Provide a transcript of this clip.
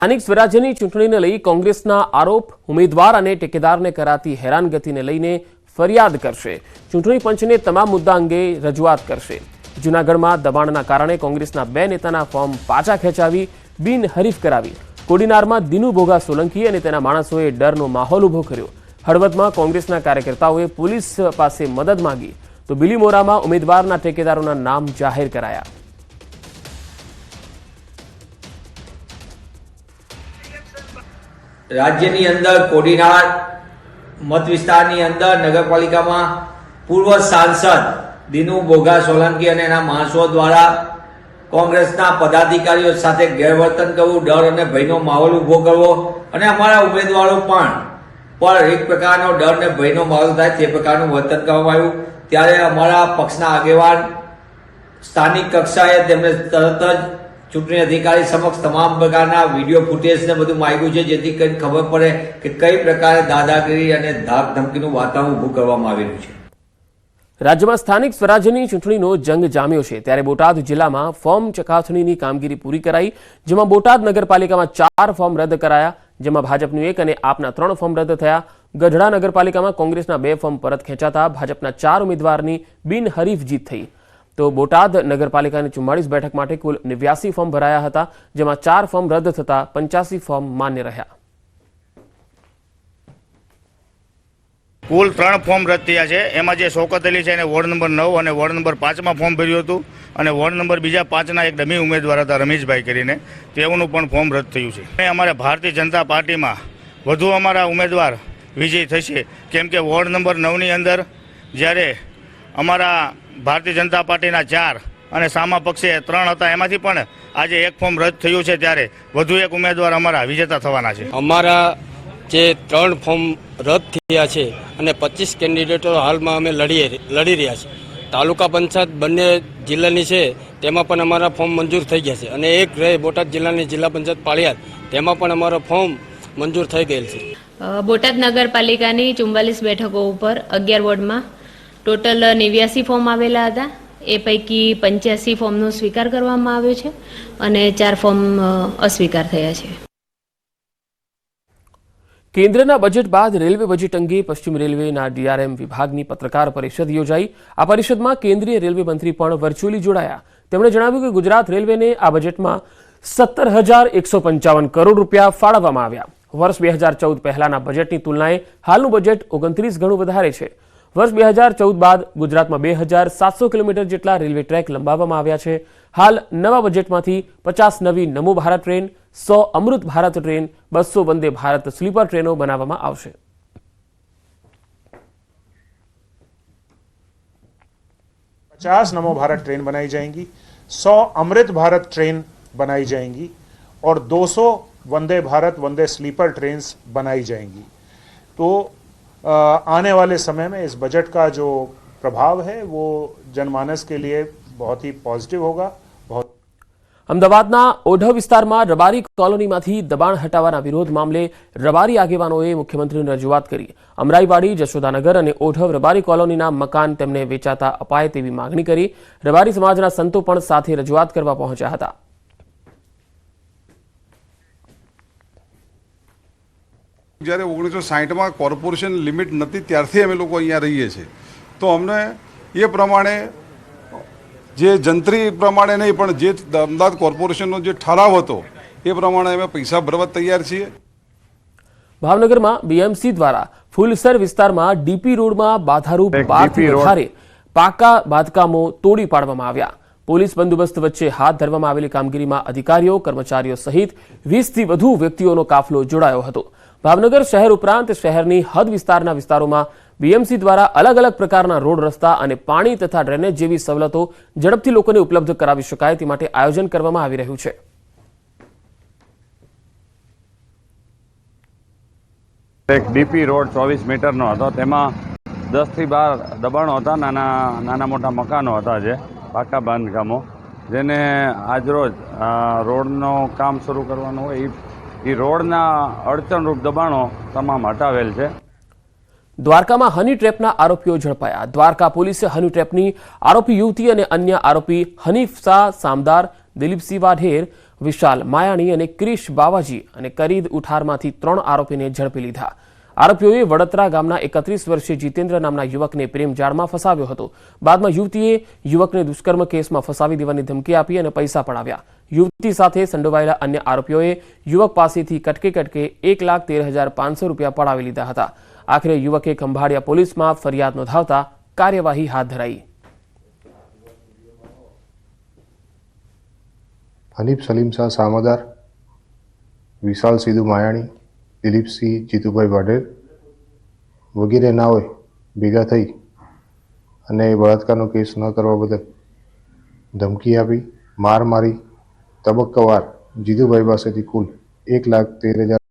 સ્થાનિક સ્વરાજ્યની ચૂંટણીને લઈ કોંગ્રેસના આરોપ ઉમેદવાર અને ટેકેદારને કરાતી હેરાનગતિને લઈને ફરિયાદ કરશે। ચૂંટણી પંચને તમામ મુદ્દા અંગે રજૂઆત કરશે। જૂનાગઢમાં દબાણના કારણે કોંગ્રેસના 2 નેતાના ફોર્મ પાછા ખેંચાવી બિનહરીફ કરાવી। કોડીનારમાં દિનુ ભોગા સોલંકી અને તેના માણસોએ ડરનો માહોલ ઊભો કર્યો। હળવદમાં કોંગ્રેસના કાર્યકર્તાઓએ પોલીસ પાસે મદદ માંગી તો બિલીમોરામાં ઉમેદવારના ટેકેદારોના નામ જાહેર કરાયા। राज्यनी अंदर कोडीनार मत विस्तारनी अंदर नगरपालिकामां पूर्व सांसद दिनू भोगा सोलंकी अने एना माणसो द्वारा कोंग्रेसना पदाधिकारीओ साथे गैरवर्तन करवुं, डर अने भयनो माहोल उभो करवो अने अमारा उमेदवारो पर एक प्रकारनो डर ने भयनो माहोल थाय ते प्रकारनुं वर्तन करवामां आव्युं। त्यारे अमारा पक्षना आगेवान स्थानिक कक्षाए तेमणे तरत ज चूंटणी अधिकारी समक्ष तमाम प्रकारना विडियो फूटेज ने बधुं माग्युं छे, जेथी कई खबर पड़े कि कई प्रकारे दादागिरी अने धाक धमकीनुं वातावरण ऊभुं करवामां आवेलुं छे। राज्यमां स्थानिक स्वराज्यनी चूंटणीनो जंग जाम्यो छे, त्यारे बोटाद जिल्लामां फॉर्म चकासणीनी कामगीरी पूरी कराई, जेमां बोटाद नगरपालिकामां 4 फॉर्म रद्द कराया, जेमां भाजपनुं 1 अने आपना 3 फॉर्म रद्द थया। गढ़ડા नगरपालिकामां कोंग्रेसना 2 फॉर्म परत खेंचाता भाजपना 4 उमेदवारनी बिनहरीफ जीत थई। तो बोटाद नगरपालिकानी 44 बेठक माटे कुल 89 फॉर्म भराया हता, जेमां 4 फॉर्म रद्द थता 85 फॉर्म मान्य रह्या। कुल 3 फॉर्म रद्द थया छे। एमां जे शौकत अली छे एने वोर्ड नंबर 9 અને वोर्ड नंबर 5 માં फॉर्म भर्યું હતું અને वोर्ड नंबर બીજા 5 ના એક ડમી ઉમેદવાર હતા રમેશભાઈ કરીને, તેઓનું પણ ફોર્મ રદ થયું છે। અને અમારે ભારતીય જનતા પાર્ટીમાં વધુ અમારા ઉમેદવાર વિજય થશે, કેમ કે વોર્ડ નંબર 9 ની અંદર જ્યારે અમારા ભારતીય જનતા પાર્ટીના 4 અને સામા પક્ષે 3 હતા, એમાંથી પણ આજે એક ફોર્મ રદ થયું છે, ત્યારે વધુ એક ઉમેદવાર અમારા વિજેતા થવાના છે। અમારા જે 3 ફોર્મ રદ થયા છે અને 25 કેન્ડિડેટો હાલમાં અમે લડી રહ્યા છે। તાલુકા પંચાયત બંને જિલ્લાની છે, તેમાં પણ અમારા ફોર્મ મંજૂર થઈ ગયા છે અને એક રહે બોટાદ જિલ્લાની જિલ્લા પંચાયત પાળિયાદ, તેમાં પણ અમારો ફોર્મ મંજૂર થઈ ગયેલ છે। બોટાદ નગરપાલિકાની 44 બેઠકો ઉપર 11 વોર્ડમાં ટોટલ 89 ફોર્મ આવેલા હતા। એ પૈકી 85 ફોર્મનો સ્વીકાર કરવામાં આવ્યો છે અને 4 ફોર્મ અસ્વીકાર થયા છે। केन्द्रना बजेट बाद रेलवे बजेट अंगे पश्चिम रेलवेना डीआरएम विभागनी पत्रकार परिषद योजाई। आ परिषदमां केन्द्रीय रेलवे मंत्री पण वर्च्युअली जोड़ाया। તેમણે જણાવ્યું કે ગુજરાત રેલવેને આ બજેટમાં 17,155 કરોડ રૂપિયા ફાળવવામાં આવ્યા। વર્ષ 2014 પહેલાના બજેટની તુલનાએ હાલનું બજેટ 29 ગણું વધારે છે। વર્ષ 2014 બાદ ગુજરાતમાં 2,700 કિલોમીટર જેટલા રેલવે ટ્રેક લંબાવવામાં આવ્યા છે। હાલ નવા બજેટમાંથી 50 નવી નમો ભારત ટ્રેન, 100 અમૃત ભારત ટ્રેન, 200 વંદે ભારત સ્લીપર ટ્રેનો બનાવવામાં આવશે। 50 नमो भारत ट्रेन बनाई जाएंगी, 100 अमृत भारत ट्रेन बनाई जाएंगी और 200 वंदे भारत वंदे स्लीपर ट्रेन्स बनाई जाएंगी। तो आने वाले समय में इस बजट का जो प्रभाव है वो जनमानस के लिए बहुत ही पॉजिटिव होगा। અમદાવાદના ઓઢવ વિસ્તારમાં રબારી કોલોનીમાંથી દબાણ હટાવવાના વિરોધ મામલે રબારી આગેવાનોએ મુખ્યમંત્રીને રજૂઆત કરી। અમરાઈવાડી, જશોદાનગર અને ઓઢવ રબારી કોલોનીના મકાન તેમને વેચાતા અપાય તેવી માગણી કરી। રબારી સમાજના સંતો પણ સાથે રજૂઆત કરવા પહોંચ્યા હતા। જ્યારે 1960માં કોર્પોરેશન લિમિટ નથી ત્યારથી અમે લોકો અહીંયા રહીએ છીએ, તો અમને એ પ્રમાણે જે જંત્રી પ્રમાણે નહીં પણ જે અમદાવાદ કોર્પોરેશનનો જે ઠરાવ હતો એ પ્રમાણે અમે પૈસા ભરવા તૈયાર છીએ। ભાવનગરમાં બીએમસી દ્વારા ફૂલસર વિસ્તારમાં ડીપી રોડમાં બાધારૂપ 12થી વધારે પાકા બાંધકામો તોડી પાડવામાં આવ્યા। પોલીસ બંદોબસ્ત વચ્ચે હાથ ધરવામાં આવેલી કામગીરીમાં अधिकारीओ, कर्मचारीओ सहित 20થી વધુ વ્યક્તિઓનો કાફલો જોડાયો હતો। ભાવનગર શહેર ઉપરાંત શહેરની હદ વિસ્તારના વિસ્તારોમાં બીએમસી દ્વારા અલગ અલગ પ્રકારના રોડ, રસ્તા અને પાણી તથા ડ્રેનેજ જેવી સવલતો ઝડપથી લોકોને ઉપલબ્ધ કરાવી શકાય તે માટે આયોજન કરવામાં આવી રહ્યું છે। એક ડીપી રોડ 24 મીટરનો હતો, તેમાં 10 થી 12 દબાણો હતા, નાના મોટા મકાનો હતા, જે પાકા બાંધકામો, જેને આજરોજ રોડનો કામ શરૂ કરવાનું હોય એ રોડના અડચણરૂપ દબાણો તમામ હટાવેલ છે। દ્વારકામાં હની ટ્રેપના આરોપીઓ ઝડપાયા। દ્વારકા પોલીસે હની ટ્રેપની આરોપી યુવતી અને અન્ય આરોપી હનીફ શાહ, સામદાર, દિલીપસિંહ વાઢેર વિશાલ માયાણી અને ક્રિશ બાવાજી અને કરીદ ઉઠારમાંથી 3 આરોપીને ઝડપી લીધા. આરોપીઓએ વડોદરા ગામના 31 વર્ષીય જીતેન્દ્ર નામના યુવકને પ્રેમજાળમાં ફસાવ્યો હતો. બાદમાં યુવતીએ યુવકને દુષ્કર્મ કેસમાં ફસાવી દેવાની ધમકી આપી અને પૈસા પડાવ્યા. યુવતી સાથે સંડોવાયેલા અન્ય આરોપીઓએ યુવક પાસેથી કટકે 1,13,500 રૂપિયા પડાવી લીધા હતા. આખરે યુવકે ખંભાળિયા પોલીસમાં ફરિયાદ નોંધાવતા કાર્યવાહી હાથ ધરાઈ. હનીફ સલીમ શાહ સામદાર, વિશાલ સિદ્ધુ માયાણી, દિલીપસિંહ જીતુભાઈ વાઢેર વગેરે નાઓએ ભેગા થઈ અને બળાત્કારનો કેસ ન કરવા બદલ ધમકી આપી, માર મારી તબક્કાવાર જીતુભાઈ પાસેથી કુલ 1,13,000